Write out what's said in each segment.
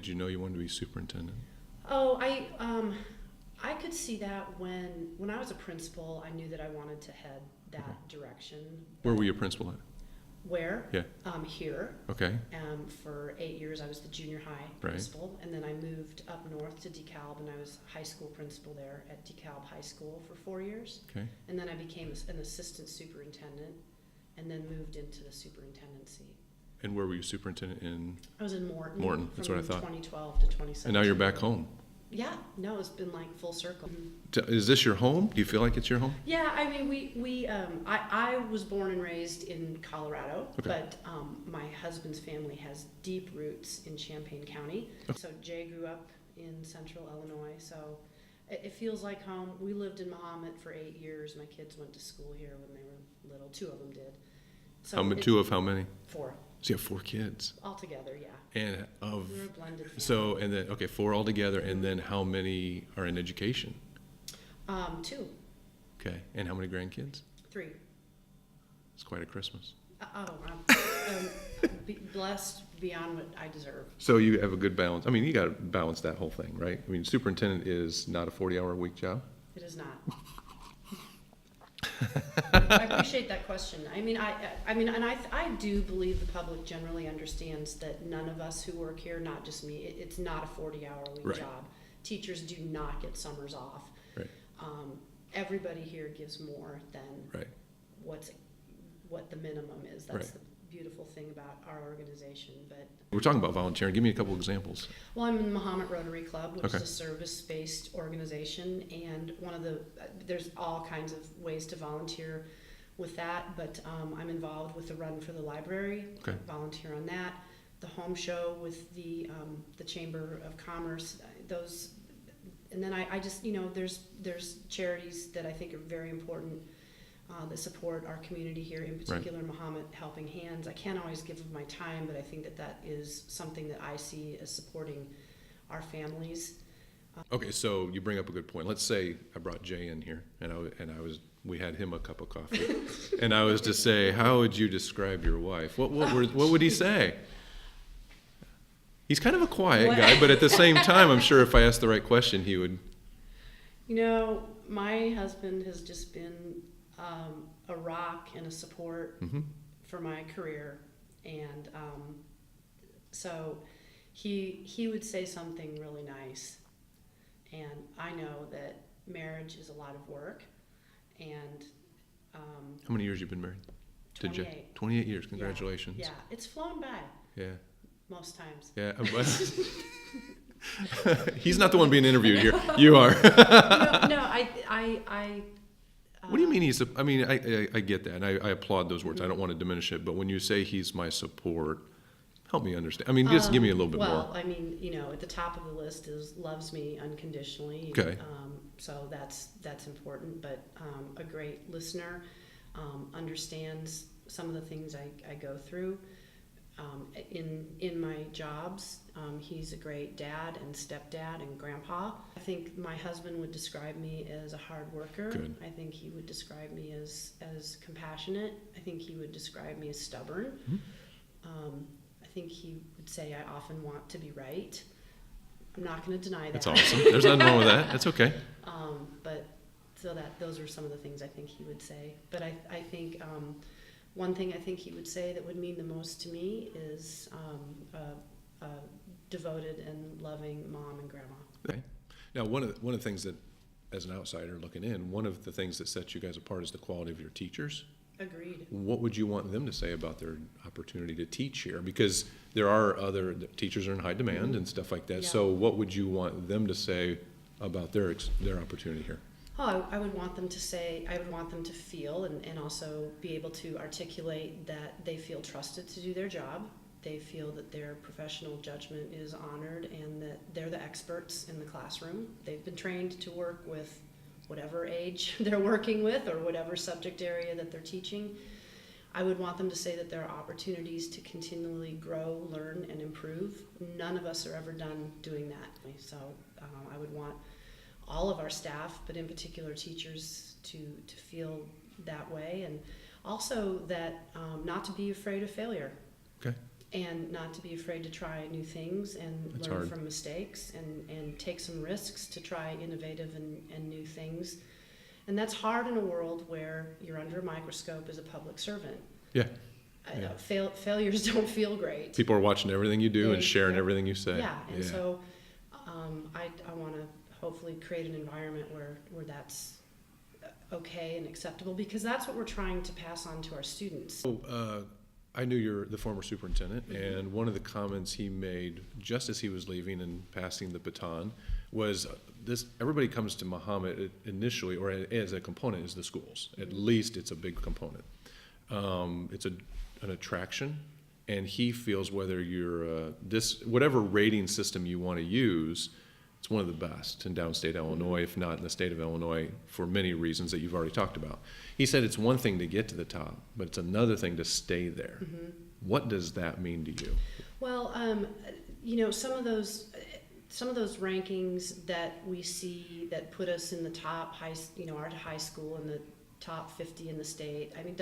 you know you wanted to be superintendent? Oh, I could see that when I was a principal, I knew that I wanted to head that direction. Where were you a principal at? Where? Yeah. Here. Okay. For 8 years, I was the junior high principal, and then I moved up north to DeKalb, and I was high school principal there at DeKalb High School for 4 years. Okay. And then I became an assistant superintendent, and then moved into the superintendency. And where were you superintendent in? I was in Morton. Morton, that's what I thought. From 2012 to 2017. And now you're back home. Yeah, no, it's been like full circle. Is this your home? Do you feel like it's your home? Yeah, I mean, I was born and raised in Colorado, Okay. but my husband's family has deep roots in Champaign County. Okay. So Jay grew up in central Illinois, so it feels like home. We lived in Mahomet for 8 years. My kids went to school here when they were little. 2 of them did. So Two of how many? 4 So you have 4 kids. altogether, yeah. And of We were a blended family. so and then 4 altogether, and then how many are in education? 2, Okay. And how many grandkids? 3. It's quite a Christmas. I'm blessed beyond what I deserve. So you have a good balance. I mean, you got to balance that whole thing, right? I mean, superintendent is not a 40-hour-a-week job. It is not. I appreciate that question. I mean, I do believe the public generally understands that none of us who work here, not just me, it's not a 40-hour-a-week Right. job. Teachers do not get summers off. Right. Everybody here gives more than Right. what the minimum is. That's Right. the beautiful thing about our organization. But We're talking about volunteering. Give me a couple examples. well, I'm in the Mahomet Rotary Club, which Okay. is a service-based organization, and there's all kinds of ways to volunteer with that, but I'm involved with the Run for the Library, Okay. volunteer on that, the home show with the Chamber of Commerce, those, and then I just, there's charities that I think are very important that support our community here, in particular Mahomet Helping Hands. I can't always give of my time, but I think that is something that I see as supporting our families. Okay, so you bring up a good point. Let's say I brought Jay in here, and we had him a cup of coffee, and I was to say, how would you describe your wife? What would he say? He's kind of a quiet guy, but at the same time, I'm sure if I asked the right question, he would. My husband has just been a rock and a support for my career, and so he would say something really nice, and I know that marriage is a lot of work, and How many years you been married to 28. Jay? 28 years. Congratulations. Yeah, it's flown by Yeah. most times. Yeah. He's not the one being interviewed here. You are. No, What do you mean I get that, and I applaud those words. I don't want to diminish it, but when you say he's my support, help me understand. I mean, just give me a little bit more. Well, I mean, at the top of the list is loves me unconditionally. Okay. So that's important, but a great listener, understands some of the things I go through. In my jobs, he's a great dad and stepdad and grandpa. I think my husband would describe me as a hard worker. Good. I think he would describe me as compassionate. I think he would describe me as stubborn. I think he would say I often want to be right. I'm not going to deny that. That's awesome. There's nothing wrong with that. That's okay. But so those are some of the things I think he would say. But I think one thing I think he would say that would mean the most to me is a devoted and loving mom and grandma. Okay. Now, one of the things that, as an outsider looking in, one of the things that sets you guys apart is the quality of your teachers. Agreed. What would you want them to say about their opportunity to teach here? Because there are other teachers are in high demand and stuff like that. Yeah. So what would you want them to say about their opportunity here? Oh, I would want them to say, I would want them to feel and also be able to articulate that they feel trusted to do their job. They feel that their professional judgment is honored and that they're the experts in the classroom. They've been trained to work with whatever age they're working with or whatever subject area that they're teaching. I would want them to say that there are opportunities to continually grow, learn, and improve. None of us are ever done doing that. So I would want all of our staff, but in particular teachers, to feel that way, and also that not to be afraid of failure. Okay. and not to be afraid to try new things and That's learn hard. from mistakes and take some risks to try innovative and new things. And that's hard in a world where you're under a microscope as a public servant. Yeah. Yeah. Failures don't feel great. People are watching everything you do and sharing yeah. everything you say. Yeah, and so I want to hopefully create an environment where that's okay and acceptable, because that's what we're trying to pass on to our students. So, I knew you're the former superintendent, Mm-hmm. and one of the comments he made just as he was leaving and passing the baton was this: everybody comes to Mahomet initially, or as a component, is the schools. At least it's a big component. It's an attraction, and he feels whether you're whatever rating system you want to use, it's one of the best in downstate Illinois, if not in the state of Illinois, for many reasons that you've already talked about. He said it's one thing to get to the top, but it's another thing to stay there. Mm-hmm. What does that mean to you? Well, some of those rankings that we see that put us in the top our high school in the top 50 in the state. I mean,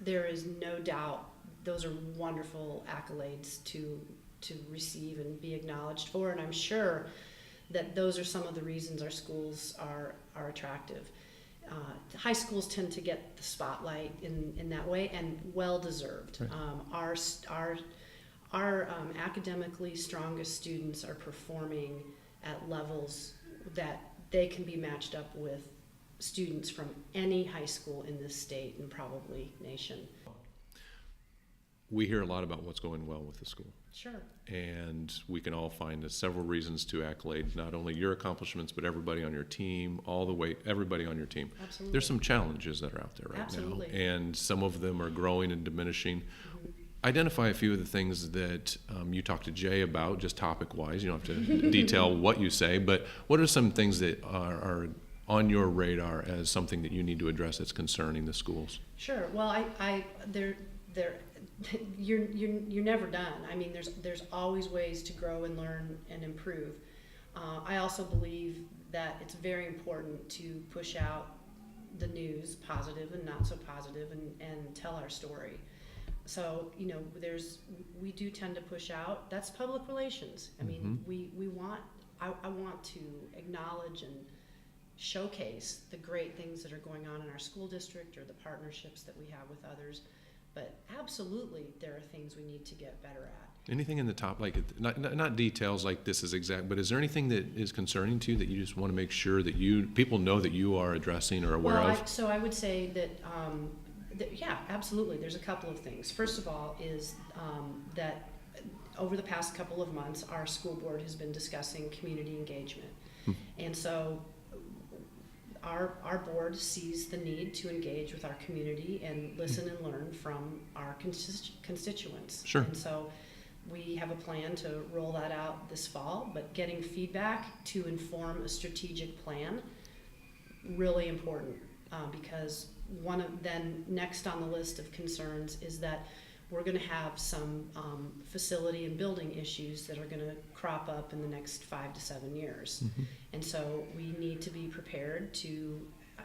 there is no doubt those are wonderful accolades to receive and be acknowledged for, and I'm sure that those are some of the reasons our schools are attractive. High schools tend to get the spotlight in that way, and well deserved. Right. Our academically strongest students are performing at levels that they can be matched up with students from any high school in this state and probably nation. We hear a lot about what's going well with the school. Sure. And we can all find several reasons to accolade not only your accomplishments, but everybody on your team, everybody on your team. Absolutely. There's some challenges that are out there right Absolutely. now, and some of them are growing and diminishing. Mm-hmm. Identify a few of the things that you talk to Jay about, just topic-wise. You don't have to detail what you say, but what are some things that are on your radar as something that you need to address that's concerning the schools? Sure. Well, you're never done. I mean, there's always ways to grow and learn and improve. I also believe that it's very important to push out the news, positive and not so positive, and tell our story. So, we do tend to push out. That's public relations. I mean, I want to acknowledge and showcase the great things that are going on in our school district or the partnerships that we have with others. But absolutely, there are things we need to get better at. Anything in the top, like not details like this is exact, but is there anything that is concerning to you that you just want to make sure that people know that you are addressing or aware of? So I would say that, yeah, absolutely. There's a couple of things. First of all is that over the past couple of months, our school board has been discussing community engagement. And so our board sees the need to engage with our community and listen and learn from our constituents. Sure. And so we have a plan to roll that out this fall, but getting feedback to inform a strategic plan, really important, because then next on the list of concerns is that we're going to have some facility and building issues that are going to crop up in the next 5 to 7 years. Mm-hmm. And so we need to be prepared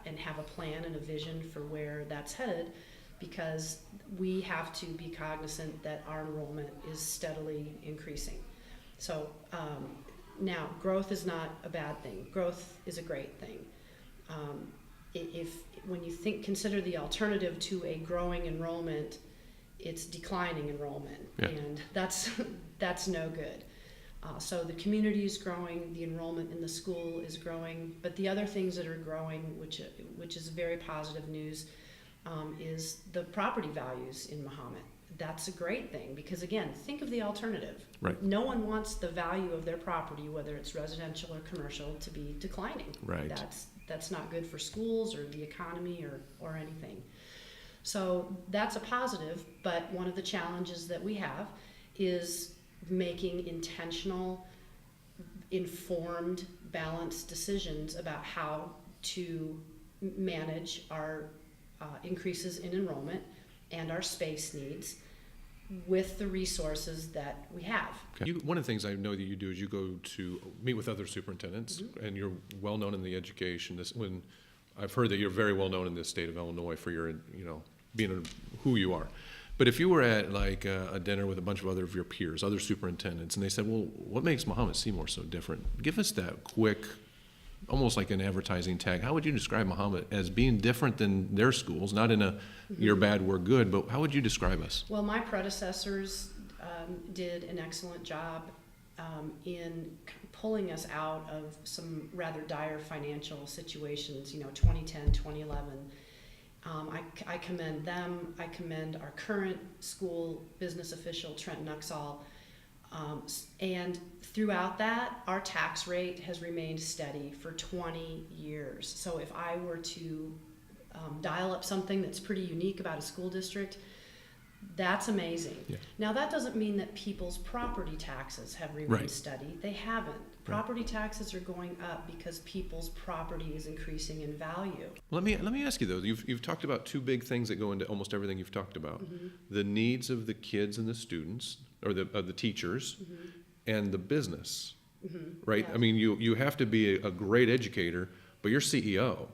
and have a plan and a vision for where that's headed, because we have to be cognizant that our enrollment is steadily increasing. So now, growth is not a bad thing. Growth is a great thing. When you consider the alternative to a growing enrollment, it's declining enrollment, yeah. And that's no good. So the community is growing, the enrollment in the school is growing, but the other things that are growing, which is very positive news, is the property values in Mahomet. That's a great thing, because again, think of the alternative. Right. No one wants the value of their property, whether it's residential or commercial, to be declining. Right. That's not good for schools or the economy or anything. So that's a positive, but one of the challenges that we have is making intentional, informed, balanced decisions about how to manage our increases in enrollment and our space needs with the resources that we have. Okay. One of the things I know that you do is you go to meet with other superintendents, mm-hmm. and you're well known in the education. I've heard that you're very well known in the state of Illinois for your, being who you are. But if you were at like a dinner with a bunch of other of your peers, other superintendents, and they said, well, what makes Mahomet Seymour so different? Give us that quick, almost like an advertising tag. How would you describe Mahomet as being different than their schools? Not in a you're bad, we're good, but how would you describe us? Well, my predecessors did an excellent job in pulling us out of some rather dire financial situations, 2010, 2011. I commend them. I commend our current school business official, Trent Nuxall. And throughout that, our tax rate has remained steady for 20 years. So if I were to dial up something that's pretty unique about a school district, that's amazing. Yeah. Now, that doesn't mean that people's property taxes have remained steady. They haven't. Property taxes are going up because people's property is increasing in value. Let me ask you though. You've talked about two big things that go into almost everything you've talked about: the needs of the kids and the students, or the teachers, and the business. Right? Yes. I mean, you have to be a great educator, but you're CEO.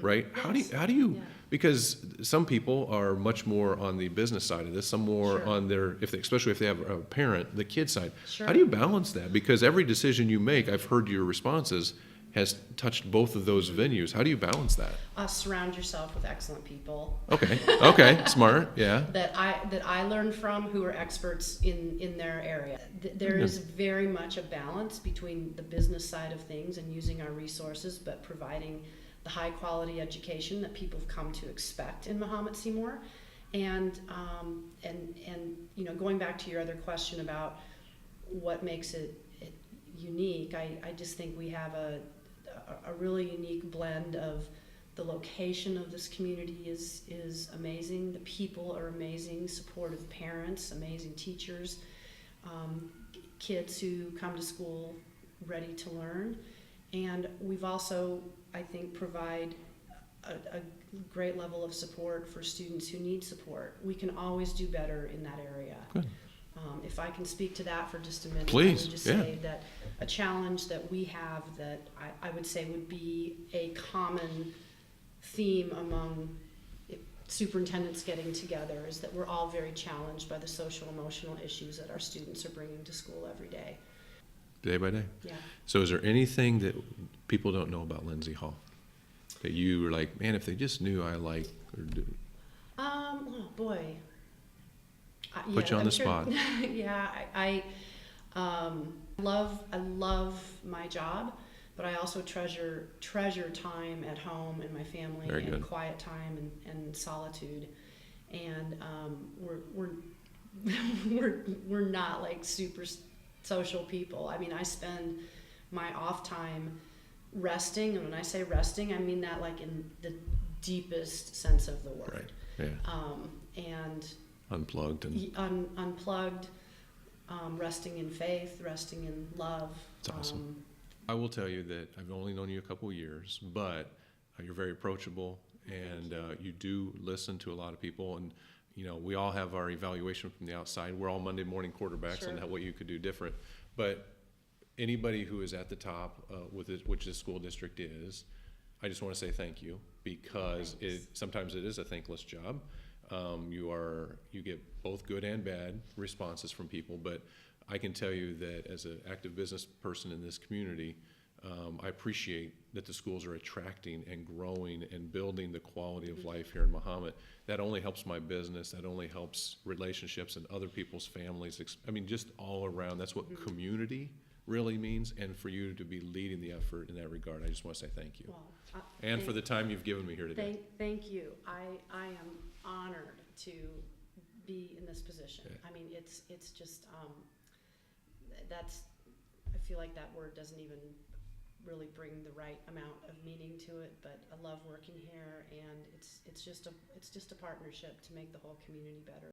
Right? Yes. How do you Yeah. because some people are much more on the business side of this, some more Sure. on their especially if they have a parent, the kid side. Sure. How do you balance that? Because every decision you make, I've heard your responses, has touched both of those venues. How do you balance that? Surround yourself with excellent people. Okay, smart, yeah. That I learned from, who are experts in their area. There is very much a balance between the business side of things and using our resources, but providing the high quality education that people have come to expect in Mahomet Seymour. And going back to your other question about what makes it unique, I just think we have a really unique blend of the location of this community is amazing. The people are amazing, supportive parents, amazing teachers, kids who come to school ready to learn. And we've also, I think, provide a great level of support for students who need support. We can always do better in that area. Good. If I can speak to that for just a minute, Please, I would just yeah. say that a challenge that we have that I would say would be a common theme among superintendents getting together is that we're all very challenged by the social emotional issues that our students are bringing to school every day. Day by day. Yeah. So is there anything that people don't know about Lindsey Hall that you were like, man, if they just knew I like or do? Oh boy. Put you on I'm the sure- spot. Yeah, I love my job, but I also treasure time at home and my family Very and good. quiet time and solitude. And we're not like super social people. I mean, I spend my off time resting, and when I say resting, I mean that like in the deepest sense of the word. Right. Yeah. And Unplugged and unplugged, resting in faith, resting in love. It's awesome. I will tell you that I've only known you a couple of years, but you're very approachable, and you do listen to a lot of people. And we all have our evaluation from the outside. We're all Monday morning quarterbacks Sure. on what you could do different. But anybody who is at the top which this school district is, I just want to say thank you, because sometimes it is a thankless job. You get both good and bad responses from people, but I can tell you that as an active business person in this community, I appreciate that the schools are attracting and growing and building the quality of life here in Mahomet. That only helps my business. That only helps relationships and other people's families. I mean, just all around. That's what community really means. And for you to be leading the effort in that regard, I just want to say thank you. Well, And for the time you've given me here today. Thank you. I am honored to be in this position. Yeah. I mean, it's just I feel like that word doesn't even really bring the right amount of meaning to it, but I love working here, and it's just a partnership to make the whole community better.